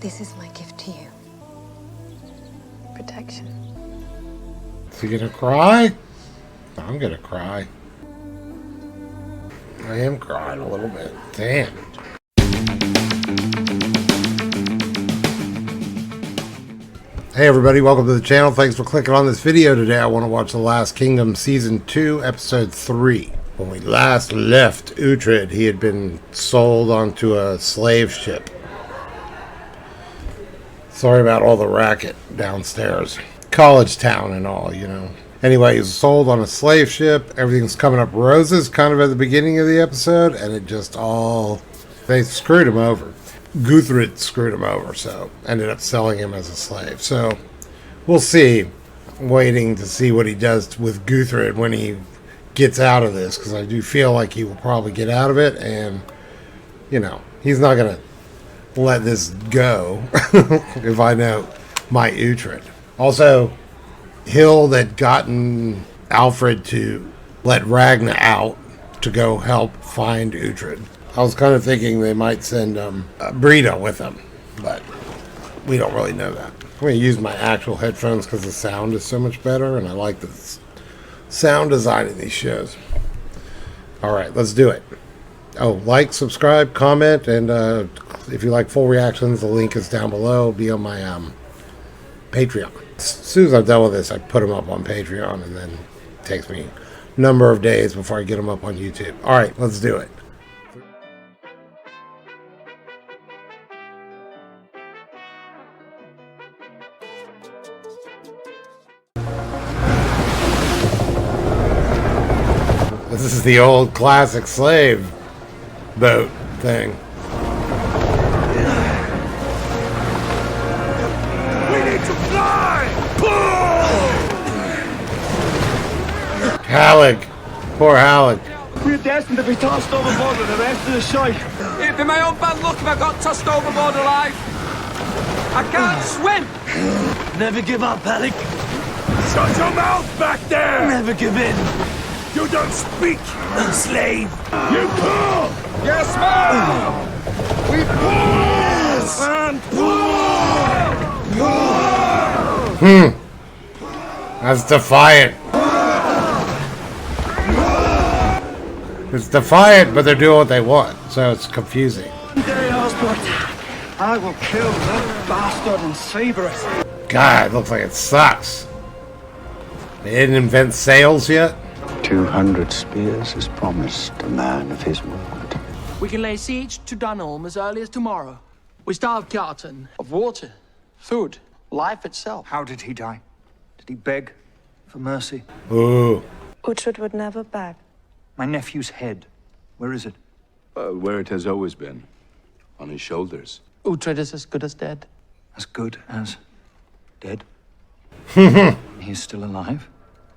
This is my gift to you. Protection. Is he gonna cry? I'm gonna cry. I am crying a little bit. Damn. Hey everybody, welcome to the channel. Thanks for clicking on this video today. I want to watch The Last Kingdom Season 2, Episode 3. When we last left Uhtred, he had been sold onto a slave ship. Sorry about all the racket downstairs. College town and all, you know. Anyway, he was sold on a slave ship. Everything's coming up roses kind of at the beginning of the episode, and it just all... They screwed him over. Guthred screwed him over, so ended up selling him as a slave. So we'll see. I'm waiting to see what he does with Guthred when he gets out of this, because I do feel like he will probably get out of it, and you know, he's not gonna let this go if I know my Uhtred. Also, Hild had gotten Alfred to let Ragnar out to go help find Uhtred. I was kind of thinking they might send Brita with them, but we don't really know that. I'm going to use my actual headphones because the sound is so much better, and I like the sound design of these shows. All right, let's do it. Oh, like, subscribe, comment, and if you like full reactions, the link is down below. It'll be on my Patreon. As soon as I'm done with this, I put them up on Patreon, and then it takes me a number of days before I get them up on YouTube. All right, let's do it. This is the old classic slave boat thing. We need to fly! Halleck. Poor Halleck. We're destined to be tossed overboard with the rest of the shite. It'd be my own bad luck if I got tossed overboard alive. I can't swim. Never give up, Alec. Shut your mouth back there! Never give in. You don't speak, slave. You pull! Yes, ma'am! We pull! And pull! That's defiant. It's defiant, but they're doing what they want, so it's confusing. One day, Osbert, I will kill that bastard and savor it. God, it looks like it sucks. They didn't invent sails yet? 200 spears is promised a man of his word. We can lay siege to Dunholm as early as tomorrow. We starve Carton of water, food, life itself. How did he die? Did he beg for mercy? Ooh. Uhtred would never beg. My nephew's head. Where is it? Where it has always been. On his shoulders. Uhtred is as good as dead. As good as dead? He's still alive?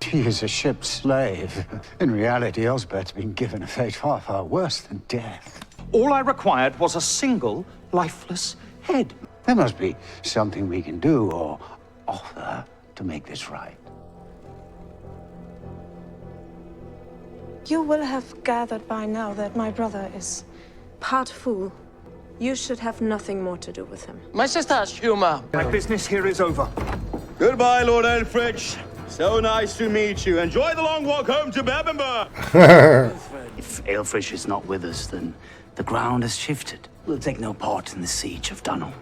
He is a ship's slave. In reality, Osbert's been given a fate far worse than death. All I required was a single, lifeless head. There must be something we can do or offer to make this right. You will have gathered by now that my brother is part fool. You should have nothing more to do with him. My sister has humor. My business here is over. Goodbye, Lord Elfridge. So nice to meet you. Enjoy the long walk home to Bebop. If Elfridge is not with us, then the ground has shifted. We'll take no part in the siege of Dunholm.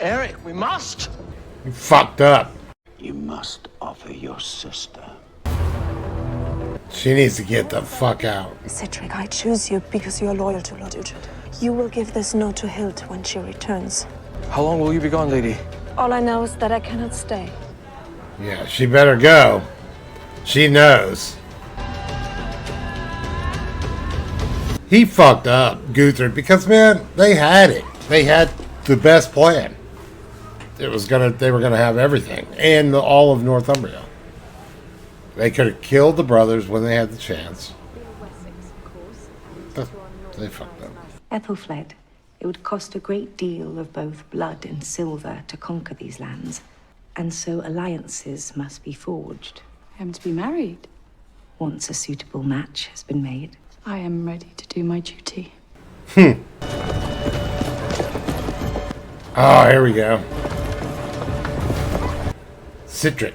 Eric, we must. You fucked up. You must offer your sister. She needs to get the fuck out. Cedric, I choose you because you are loyal to Lord Uhtred. You will give this note to Hild when she returns. How long will you be gone, lady? All I know is that I cannot stay. Yeah, she better go. She knows. He fucked up, Guthred, because man, they had it. They had the best plan. They were gonna have everything and all of Northumbria. They could have killed the brothers when they had the chance. But they fucked up. Ethelfled, it would cost a great deal of both blood and silver to conquer these lands, and so alliances must be forged. I am to be married. Once a suitable match has been made. I am ready to do my duty. Oh, here we go. Citric.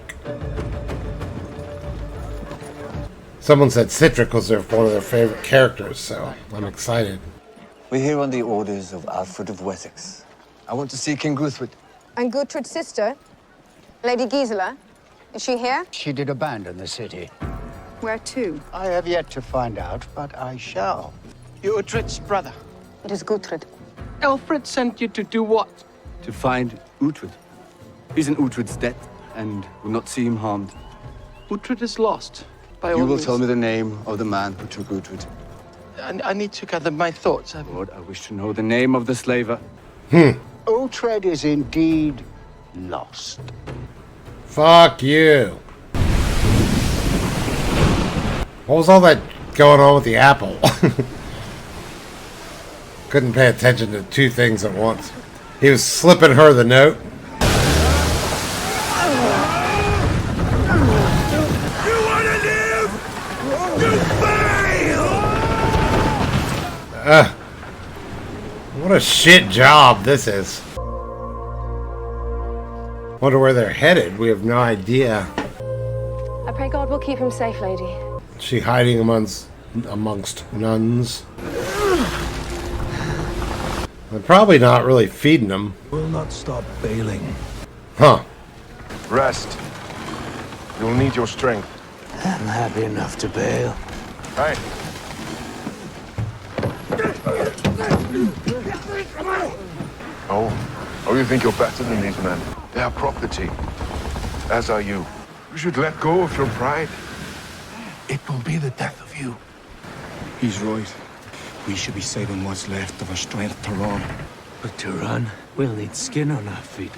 Someone said Citric was one of their favorite characters, so I'm excited. We're here on the orders of Alfred of Wessex. I want to see King Guthred. And Gutrid's sister, Lady Gisela, is she here? She did abandon the city. Where to? I have yet to find out, but I shall. You're Uhtred's brother. It is Gutrid. Alfred sent you to do what? To find Uhtred. He's in Uhtred's debt and will not see him harmed. Uhtred is lost. By all You will means. tell me the name of the man who took Uhtred. I need to gather my thoughts. Lord, I wish to know the name of the slaver. Uhtred is indeed lost. Fuck you. What was all that going on with the apple? Couldn't pay attention to two things at once. He was slipping her the note. You want to live? You fail! What a shit job this is. Wonder where they're headed. We have no idea. I pray God will keep him safe, lady. Is she hiding amongst nuns? They're probably not really feeding them. Will not stop bailing. Huh. Rest. You'll need your strength. I'm happy enough to bail. Hey. Oh, you think you're better than these men? They are property. As are you. You should let go of your pride. It will be the death of you. He's right. We should be saving what's left of our strength to run. But to run, we'll need skin on our feet,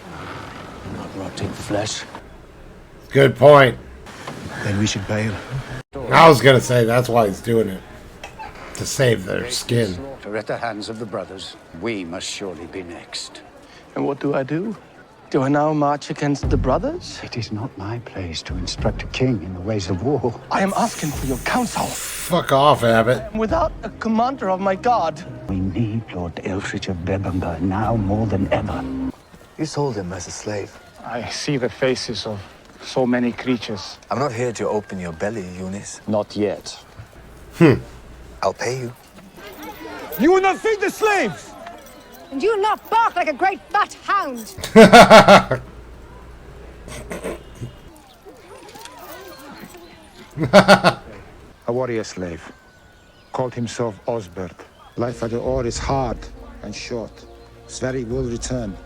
not rotting flesh. Good point. Then we should bail. I was gonna say that's why he's doing it. To save their skin. Slaughter at the hands of the brothers. We must surely be next. And what do? Do I now march against the brothers? It is not my place to instruct a king in the ways of war. I am asking for your counsel. Fuck off, Abbott. Without a commander of my guard. We need Lord Elfrich of Bebop now more than ever. You sold him as a slave. I see the faces of so many creatures. I'm not here to open your belly, Eunice. Not yet. I'll pay you. You will not feed the slaves! And you will not bark like a great fat hound. A warrior slave. Called himself Osbert. Life at the oar is hard and short. Sverri will return,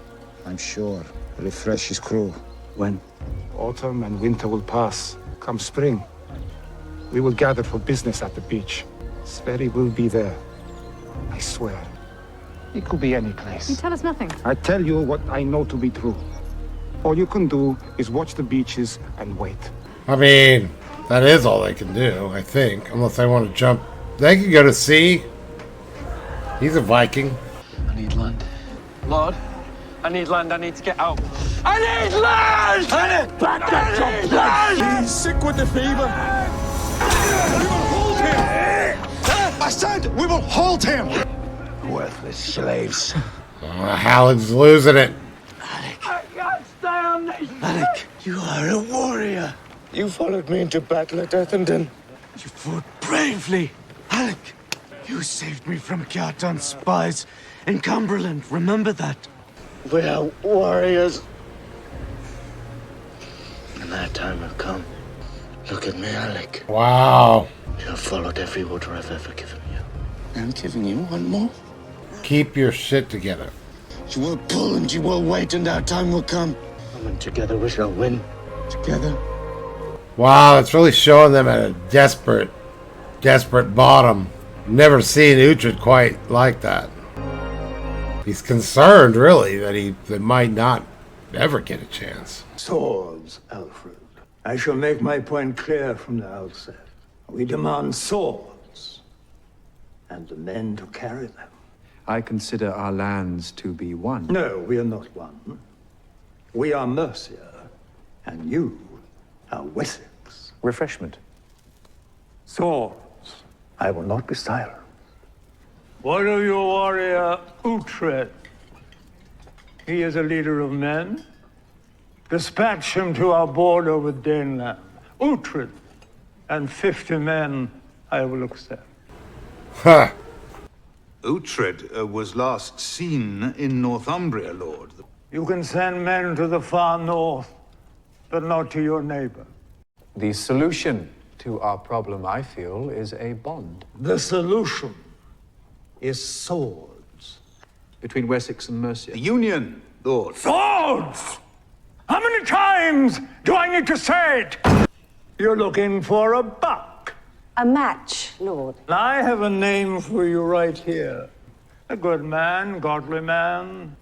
I'm sure. Refresh his crew. When? Autumn and winter will pass. Come spring, we will gather for business at the beach. Sverri will be there. I swear. It could be any place. You tell us nothing. I tell you what I know to be true. All you can do is watch the beaches and wait. I mean, that is all they can do, I think. Unless they want to jump. They can go to sea. He's a Viking. I need land. Lord, I need land. I need to get out. I need land! I need land! He's sick with the fever. We will hold him! I said we will hold him! Worthless slaves. Halleck's losing it. I can't stay on this. Alec, you are a warrior. You followed me into battle at Earthendon. You fought bravely. Alec, you saved me from Kjartan's spies in Cumberland. Remember that. We are warriors. And that time will come. Look at me, Alec. Wow. You have followed every order I've ever given you. I'm giving you one more. Keep your shit together. You will pull and you will wait, and our time will come. And together we shall win. Together. Wow, it's really showing them at a desperate bottom. Never seen Uhtred quite like that. He's concerned, really, that they might not ever get a chance. Swords, Alfred. I shall make my point clear from the outset. We demand swords, and the men to carry them. I consider our lands to be one. No, we are not one. We are Mercia, and you are Wessex. Refreshment. Swords. I will not be silent. What of your warrior, Uhtred? He is a leader of men. Dispatch him to our border with Daneland. Uhtred and 50 men I will accept. Huh. Uhtred was last seen in Northumbria, Lord. You can send men to the far north, but not to your neighbor. The solution to our problem, I feel, is a bond. The solution is swords. Between Wessex and Mercia. The Union, Lord. Swords! How many times do I need to say it? You're looking for a buck. A match, Lord. I have a name for you right here. A good man, godly man.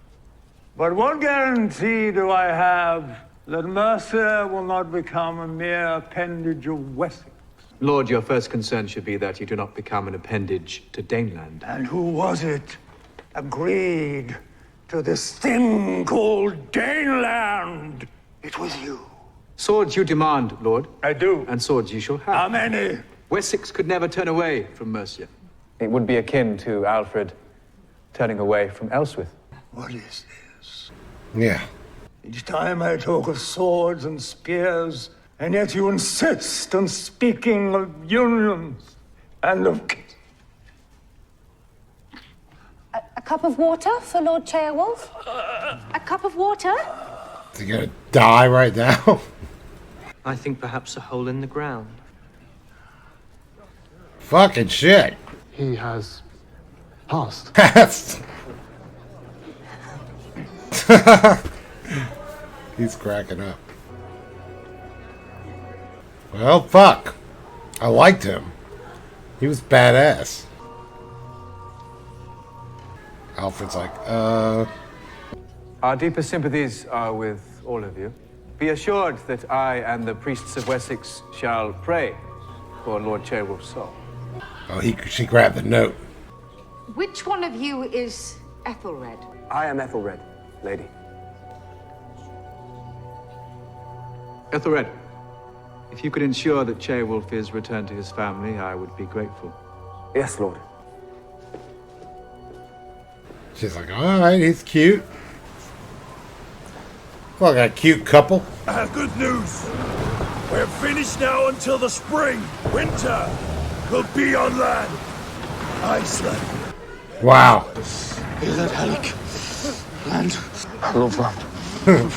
But what guarantee do I have that Mercia will not become a mere appendage of Wessex? Lord, your first concern should be that you do not become an appendage to Daneland. And who was it agreed to this thing called Daneland? It was you. Swords you demand, Lord. I do. And swords you shall have. How many? Wessex could never turn away from Mercia. It would be akin to Alfred turning away from Elswith. What is this? Yeah. Each time I talk of swords and spears, and yet you insist on speaking of unions and of... A cup of water for Lord Ceolwulf? A cup of water? Is he gonna die right now? I think perhaps a hole in the ground. Fucking shit. He has passed. He's cracking up. Well, fuck. I liked him. He was badass. Alfred's like, Our deepest sympathies are with all of you. Be assured that I and the priests of Wessex shall pray for Lord Ceolwulf's soul. oh, she grabbed the note. Which one of you is Ethelred? I am Ethelred, lady. Ethelred, if you could ensure that Ceolwulf is returned to his family, I would be grateful. Yes, Lord. She's like, alright, he's cute. Look, a cute couple. I have good news. We're finished now until the spring. Winter will be on land. Iceland. Wow. Hear that, Alec? Land. I love land.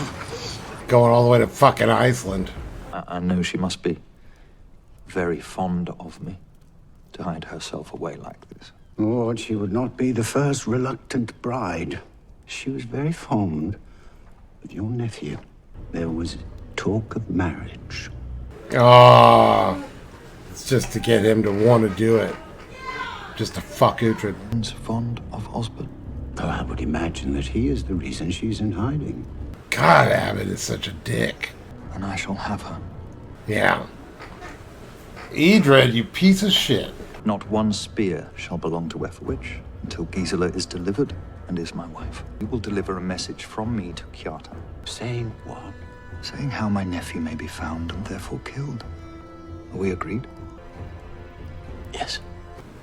Going all the way to fucking Iceland. I know she must be very fond of me to hide herself away like this. Lord, she would not be the first reluctant bride. She was very fond of your nephew. There was talk of marriage. Ah, it's just to get him to want to do it. Just to fuck Uhtred. Fond of Osbert. Oh, I would imagine that he is the reason she's in hiding. God, Abbott is such a dick. And I shall have her. Yeah. Edred, you piece of shit. Not one spear shall belong to Ethelwich until Gisela is delivered and is my wife. You will deliver a message from me to Kiartan. Saying what? Saying how my nephew may be found and therefore killed. Are we agreed? Yes.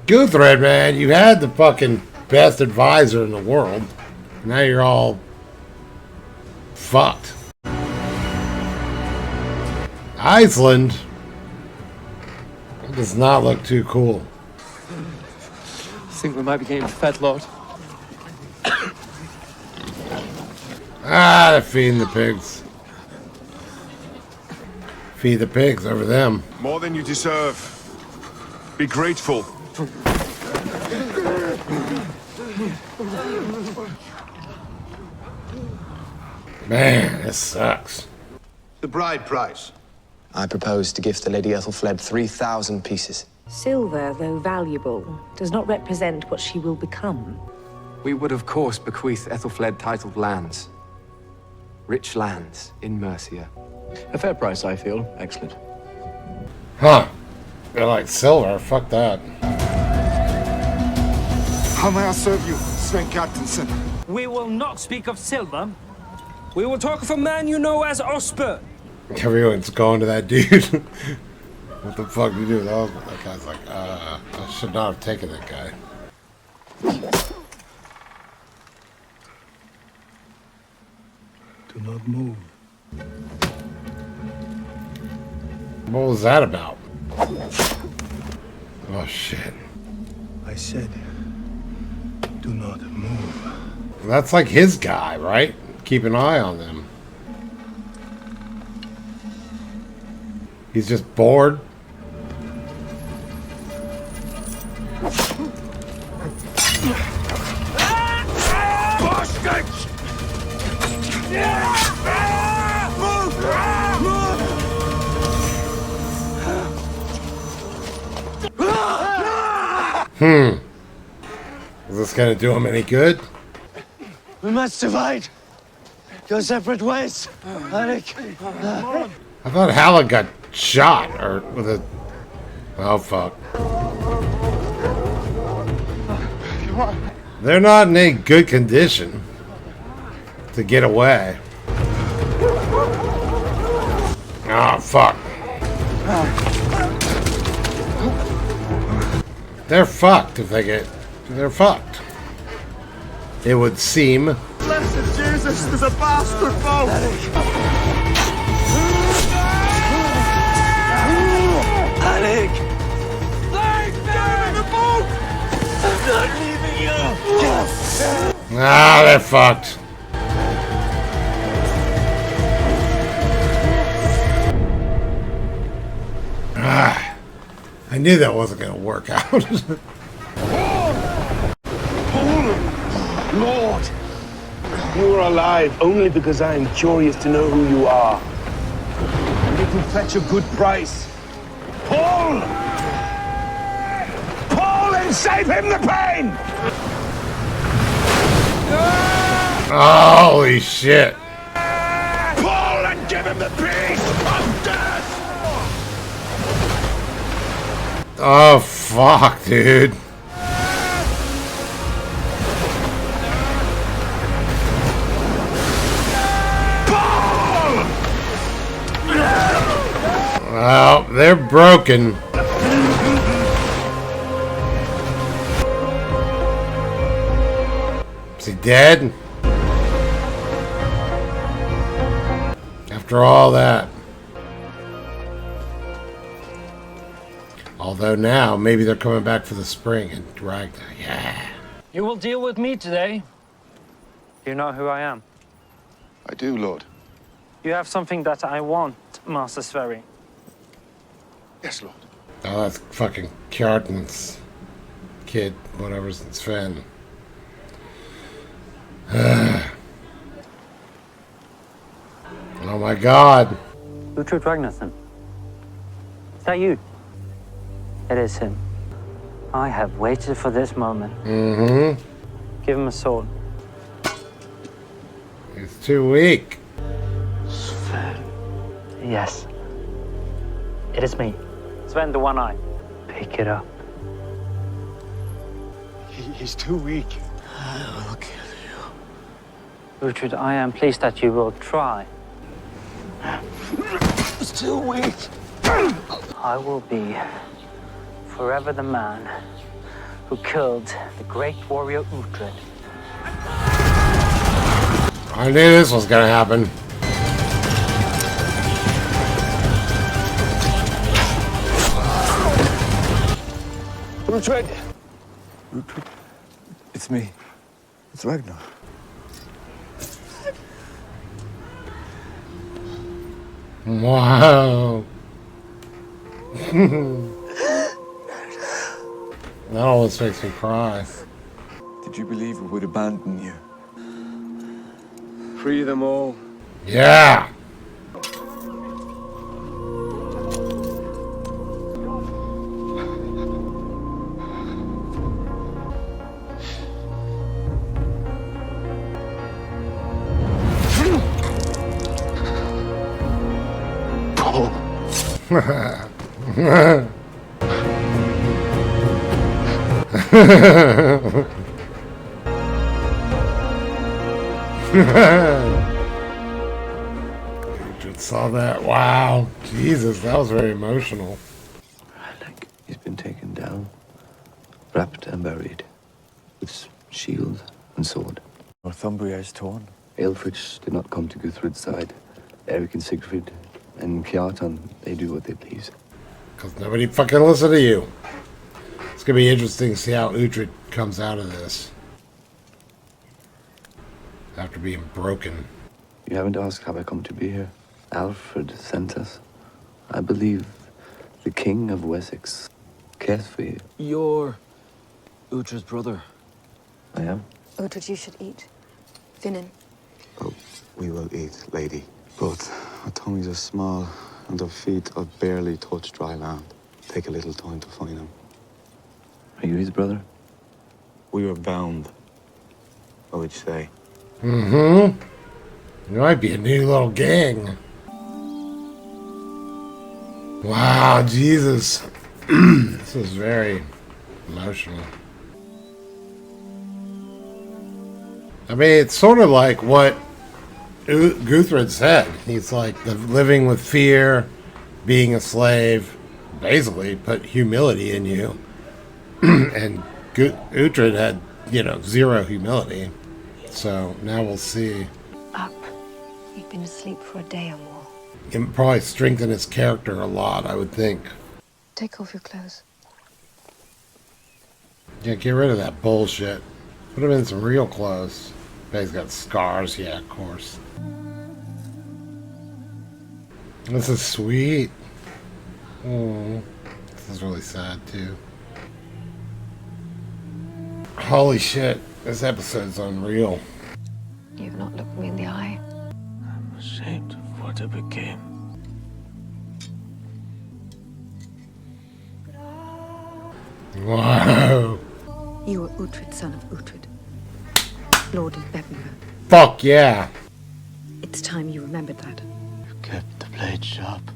Guthred, man, you had the fucking best advisor in the world. Now you're all fucked. Iceland does not look too cool. I think we might be getting fed, Lord. Ah, they're feeding the pigs. Feed the pigs over them. More than you deserve. Be grateful. Man, this sucks. The bride price. I propose to gift the Lady Ethelfled 3,000 pieces. Silver, though valuable, does not represent what she will become. We would, of course, bequeath Ethelfled titled lands. Rich lands in Mercia. A fair price, I feel. Excellent. Huh. They're like silver. Fuck that. How may I serve you, Sven Kjartansson? We will not speak of silver. We will talk of a man you know as Osbert. Everyone's going to that dude. What the fuck do you do with all that guy's like, I should not have taken that guy. Do not move. What was that about? Oh shit. I said, do not move. That's like his guy, right? Keep an eye on them. He's just bored. Is this gonna do him any good? We must divide. Go separate ways, Alec. I thought Halleck got shot or with a. Oh fuck. They're not in a good condition to get away. Oh fuck. They're fucked if they get. They're fucked. It would seem. Blessed Jesus, there's a bastard boat! Alec! Get in the boat! I'm not leaving you! Ah, they're fucked. Ah, I knew that wasn't going to work out. Lord, you are alive only because I am curious to know who you are. And it will fetch a good price. Paul! Paul, and save him the pain! Holy shit. Paul, and give him the peace of death! Oh, fuck, dude. Well, they're broken. Is he dead? After all that. Although now, maybe they're coming back for the spring and Ragnar. Yeah. You will deal with me today. You know who I am. I do, Lord. You have something that I want, Master Sverri. Yes, Lord. Oh, that's fucking Kjartan's kid, whatever's Sven. Oh my god. Uhtred Ragnarsson. Is that you? It is him. I have waited for this moment. Mm-hmm. Give him a sword. He's too weak. Sven. Yes. It is me. Sven, the one eye. Pick it up. He's too weak. I will kill you. Uhtred, I am pleased that you will try. He's too weak. I will be forever the man who killed the great warrior Uhtred. I knew this was gonna happen. Uhtred! Uhtred? It's me. It's Ragnar. Wow. That always makes me cry. Did you believe we would abandon you? Free them all. Yeah. Just saw that. Wow. Jesus, that was very emotional. He's been taken down, wrapped and buried, with shield and sword. Northumbria is torn. Aelfric did not come to Guthred's side. Eric and Sigfrid and Kjartan, they do what they please. Because nobody fucking listen to you. It's going to be interesting to see how Uhtred comes out of this. After being broken. You haven't asked how I come to be here. Alfred sent us. I believe the King of Wessex cares for you. You're Uhtred's brother. I am. Uhtred, you should eat. Vinin. Oh, we will eat, lady. But our tummies are small and our feet are barely touch dry land. Take a little time to find him. Are you his brother? We were bound, I would say. Mm-hmm. You might be a new little gang. Wow, Jesus. This is very emotional. I mean, it's sort of like what Guthred said. He's like the living with fear, being a slave, basically put humility in you. And Uhtred had, zero humility. So now we'll see. Up. You've been asleep for a day or more. It probably strengthen his character a lot, I would think. Take off your clothes. Yeah, get rid of that bullshit. Put him in some real clothes. Bet he's got scars. Yeah, of course. This is sweet. Oh, this is really sad, too. Holy shit. This episode's unreal. You've not looked me in the eye. I'm ashamed of what I became. Wow. You were Uhtred, son of Uhtred, Lord of Bebop. Fuck yeah. It's time you remembered that. You kept the blade sharp.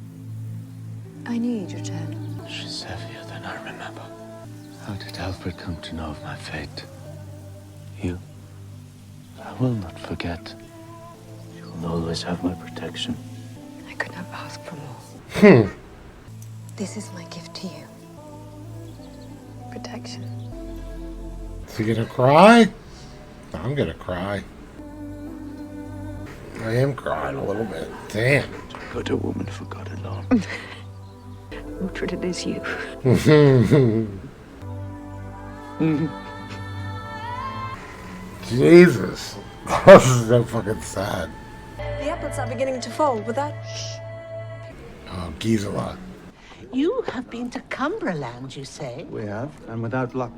I knew you'd return. She's heavier than I remember. How did Alfred come to know of my fate? You. I will not forget. You will always have my protection. I could not ask for more. This is my gift to you. Protection. Is he gonna cry? I'm gonna cry. I am crying a little bit. Damn. But a woman forgot it all. Uhtred, it is you. Jesus. This is so fucking sad. The apples are beginning to fall without... Oh, Gisela. You have been to Cumberland, you say? We have, and without luck.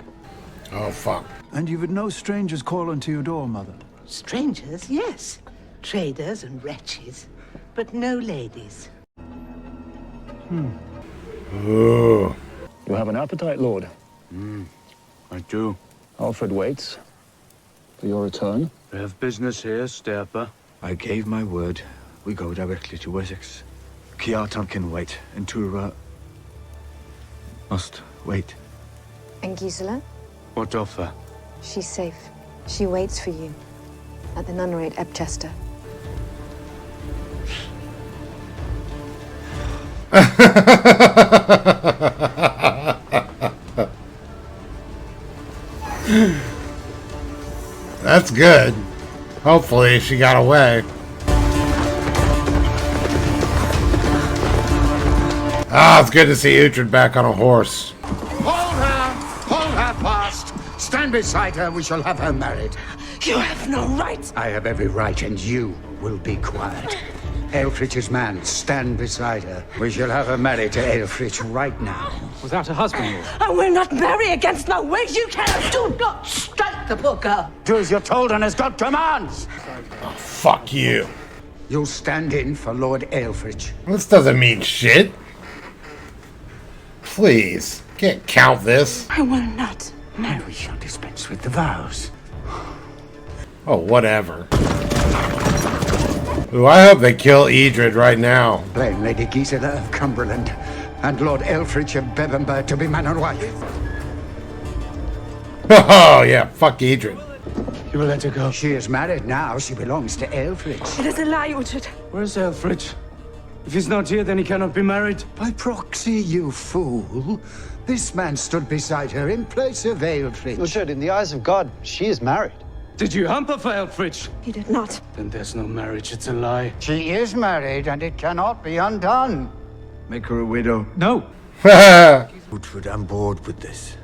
Oh, fuck. And you've had no strangers calling to your door, Mother? Strangers, yes. Traders and wretches, but no ladies. Ooh. You have an appetite, Lord? I do. Alfred waits for your return. We have business here, Sterpa. I gave my word. We go directly to Wessex. Kjartan can wait, and Tura must wait. And Gisela? What of her? She's safe. She waits for you at the nunnery at Ebchester. That's good. Hopefully she got away. Ah, it's good to see Uhtred back on a horse. Hold her fast. Stand beside her, we shall have her married. You have no right. I have every right, and you will be quiet. Aelfric's man, stand beside her. We shall have her married to Aelfric right now. Without a husband, Lord. I will not marry against my wish. You cannot. Do not strike the poor girl. Do as you're told and as God commands. Oh, fuck you. You'll stand in for Lord Aelfric. This doesn't mean shit. Please. Can't count this. I will not. Now we shall dispense with the vows. Oh, whatever. Ooh, I hope they kill Edred right now. Blame Lady Gisela of Cumberland and Lord Aelfric of Bebop to be man and wife. Oh, yeah, fuck Edred. You will let her go. She is married now. She belongs to Aelfric. It is a lie, Uhtred. Where's Aelfric? If he's not here, then he cannot be married. By proxy, you fool. This man stood beside her in place of Aelfric. Uhtred, in the eyes of God, she is married. Did you hamper for Elfridge? He did not. Then there's no marriage, it's a lie. She is married, and it cannot be undone. Make her a widow. No. Uhtred, I'm bored with this.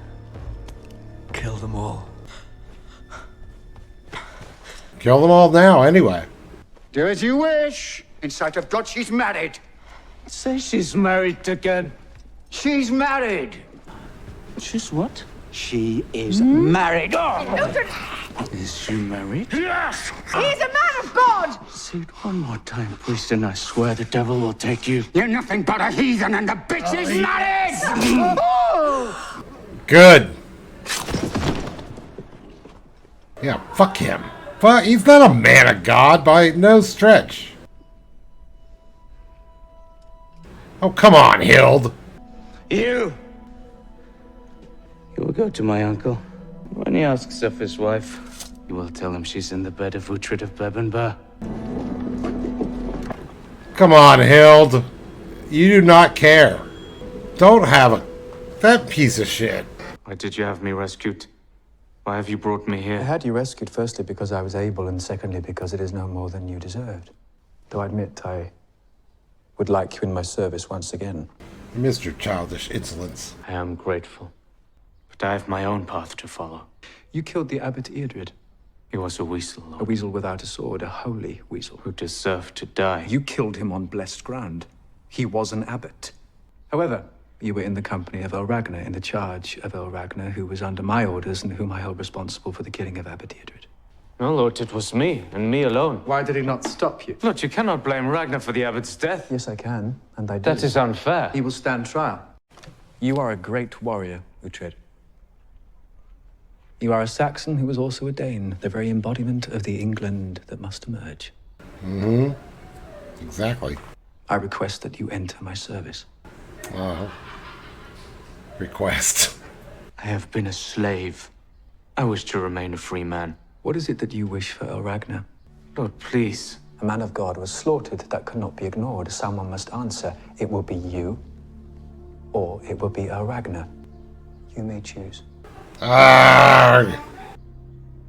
Kill them all. Kill them all now, anyway. Do as you wish. In sight of God, she's married. Say she's married again. She's married. She's what? She is married. Is she married? Yes! He's a man of God! Say it one more time, priest, and I swear the devil will take you. You're nothing but a heathen, and the bitch is married! Good. Yeah, fuck him. Fuck, he's not a man of God by no stretch. Oh, come on, Hild. You will go to my uncle. When he asks of his wife, you will tell him she's in the bed of Uhtred of Bebop. Come on, Hild. You do not care. Don't have that piece of shit. Why did you have me rescued? Why have you brought me I here? had you rescued firstly because I was able, and secondly because it is no more than you deserved. Though I admit I would like you in my service once again. Mr. Childish Insolence. I am grateful, but I have my own path to follow. You killed the Abbot Eadred. He was a weasel, Lord. A weasel without a sword, a holy weasel. Who deserved to die. You killed him on blessed ground. He was an abbot. However, you were in the company of El Ragnar, in the charge of El Ragnar, who was under my orders and whom I held responsible for the killing of Abbot Eadred. No, Lord, it was me, and me alone. Why did he not stop you? Lord, you cannot blame Ragnar for the abbot's death. Yes, I can, and I do. That is unfair. He will stand trial. You are a great warrior, Uhtred. You are a Saxon who was also a Dane, the very embodiment of the England that must emerge. Mm-hmm. Exactly. I request that you enter my service. Request. I have been a slave. I wish to remain a free man. What is it that you wish for El Ragnar? Lord, please. A man of God was slaughtered. That cannot be ignored. Someone must answer. It will be you, or it will be El Ragnar. You may choose. Arrgh.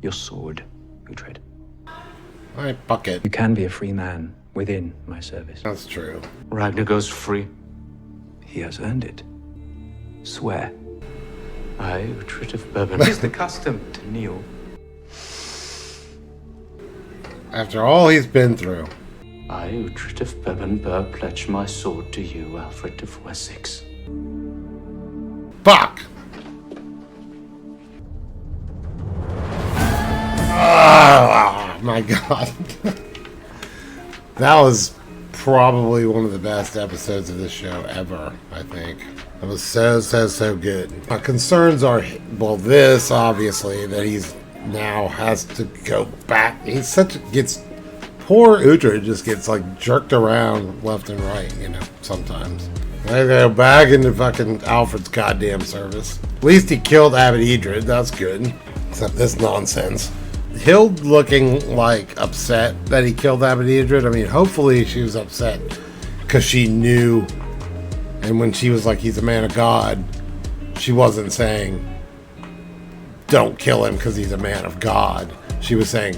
Your sword, Uhtred. I bucket. You can be a free man within my service. That's true. Ragnar goes free. He has earned it. Swear. I, Uhtred of Bebop. It is the custom to kneel. After all he's been through. I, Uhtred of Bebop, pledge my sword to you, Alfred of Wessex. Fuck! Oh my god. That was probably one of the best episodes of this show ever, I think. It was so good. My concerns are, well, this, obviously, that he's now has to go back. He's poor Uhtred just gets, like, jerked around left and right, you know, sometimes. I go back into fucking Alfred's goddamn service. At least he killed Abbot Eadred, that's good. Except this nonsense. Hild looking, like, upset that he killed Abbot Eadred. I mean, hopefully she was upset because she knew, and when she was like, he's a man of God, she wasn't saying, don't kill him because he's a man of God. She was saying,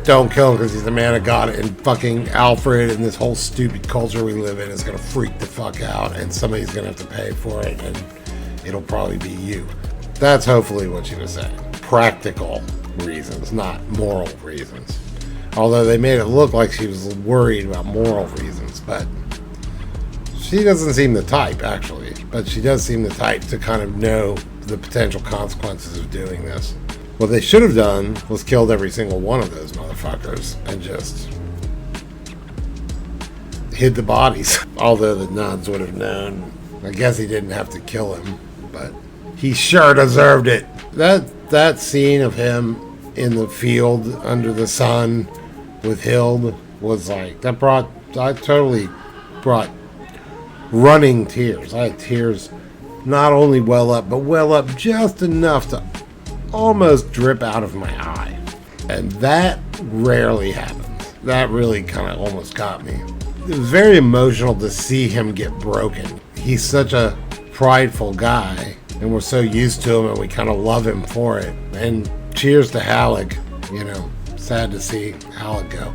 don't kill him because he's a man of God, and fucking Alfred and this whole stupid culture we live in is going to freak the fuck out, and somebody's going to have to pay for it, and it'll probably be you. That's hopefully what she was saying. Practical reasons, not moral reasons. Although they made it look like she was worried about moral reasons, but she doesn't seem the type, actually. But she does seem the type to kind of know the potential consequences of doing this. What they should have done was killed every single one of those motherfuckers and just hid the bodies. Although the nuns would have known. I guess he didn't have to kill him, but he sure deserved it. That scene of him in the field under the sun with Hild was like, I totally brought running tears. I had tears not only well up, but well up just enough to almost drip out of my eye. And that rarely happens. That really kind of almost got me. It was very emotional to see him get broken. He's such a prideful guy, and we're so used to him, and we kind of love him for it. And cheers to Halleck. you know, sad to see how it go.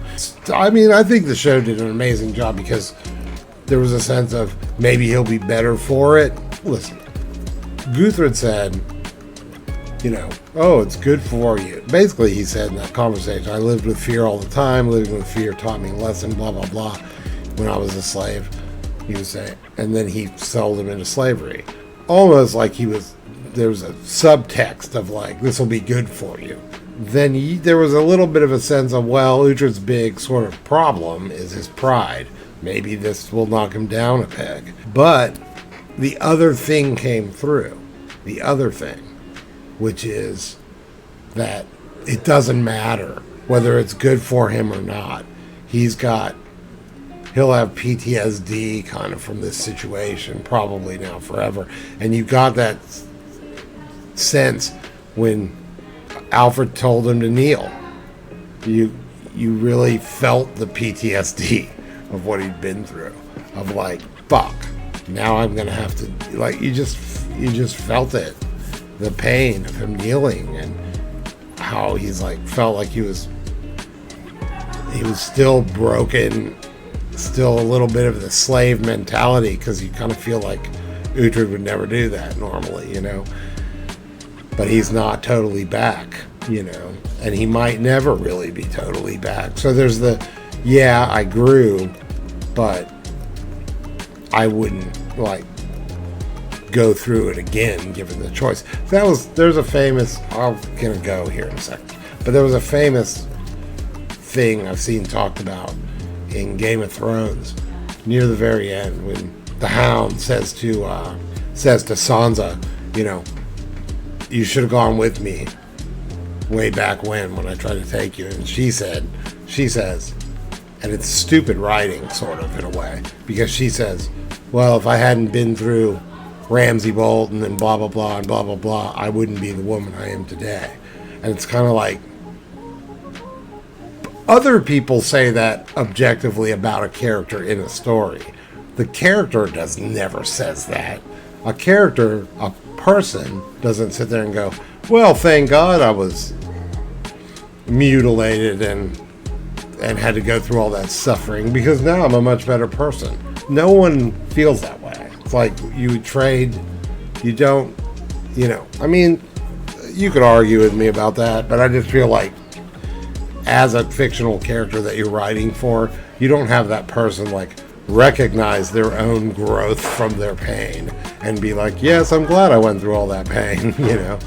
I mean, I think the show did an amazing job because there was a sense of maybe he'll be better for it. Listen, Guthred said, you know, oh, it's good for you. Basically, he said in that conversation, I lived with fear all the time. Living with fear taught me a lesson, blah, blah, blah, when I was a slave, he was saying. And then he sold him into slavery. Almost like there was a subtext of like, this will be good for you. Then there was a little bit of a sense of, well, Uhtred's big sort of problem is his pride. Maybe this will knock him down a peg. But the other thing came through. The other thing, which is that it doesn't matter whether it's good for him or not. He'll have PTSD kind of from this situation, probably now forever. And you got that sense when Alfred told him to kneel. You really felt the PTSD of what he'd been through. Of like, fuck, now I'm gonna have to, like, you just felt it. The pain of him kneeling and how he's like felt like he was still broken, still a little bit of the slave mentality, because you kind of feel like Uhtred would never do that normally, you know, but he's not totally back, you know, and he might never really be totally back. So there's yeah, I grew, but I wouldn't like go through it again given the choice. There's a famous, I'm gonna go here in a second, but there was a famous thing I've seen talked about in Game of Thrones near the very end when the Hound says to Sansa, you know, you should have gone with me way back when I tried to take you. And she says, and it's stupid writing sort of in a way, because she says, well, if I hadn't been through Ramsay Bolton and blah, blah, blah, and blah, blah, blah, I wouldn't be the woman I am today. And it's kind of like, other people say that objectively about a character in a story. The character never says that. A person doesn't sit there and go, well, thank God I was mutilated and had to go through all that suffering because now I'm a much better person. No one feels that way. It's like you don't, you know, I mean, you could argue with me about that, but I just feel like as a fictional character that you're writing for, you don't have that person like recognize their own growth from their pain and be like, yes, I'm glad I went through all that pain, you know,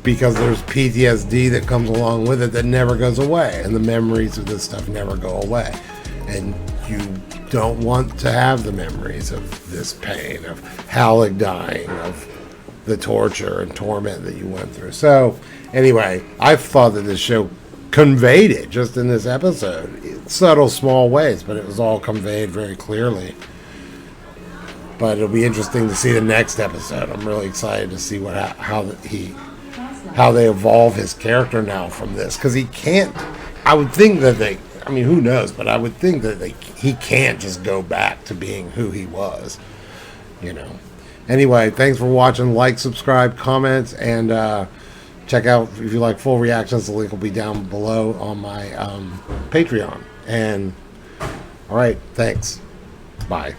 because there's PTSD that comes along with it that never goes away, and the memories of this stuff never go away, and you don't want to have the memories of this pain, of Halleck dying, of the torture and torment that you went through. So anyway, I thought that this show conveyed it just in this episode, in subtle small ways, but it was all conveyed very clearly. But it'll be interesting to see the next episode. I'm really excited to see how they evolve his character now from this, because he can't, I would think that I mean, who knows, but I would think that he can't just go back to being who he was, you know. Anyway, thanks for watching. Like, subscribe, comments, and check out, if you like full reactions, the link will be down below on my Patreon. And all right, thanks. Bye.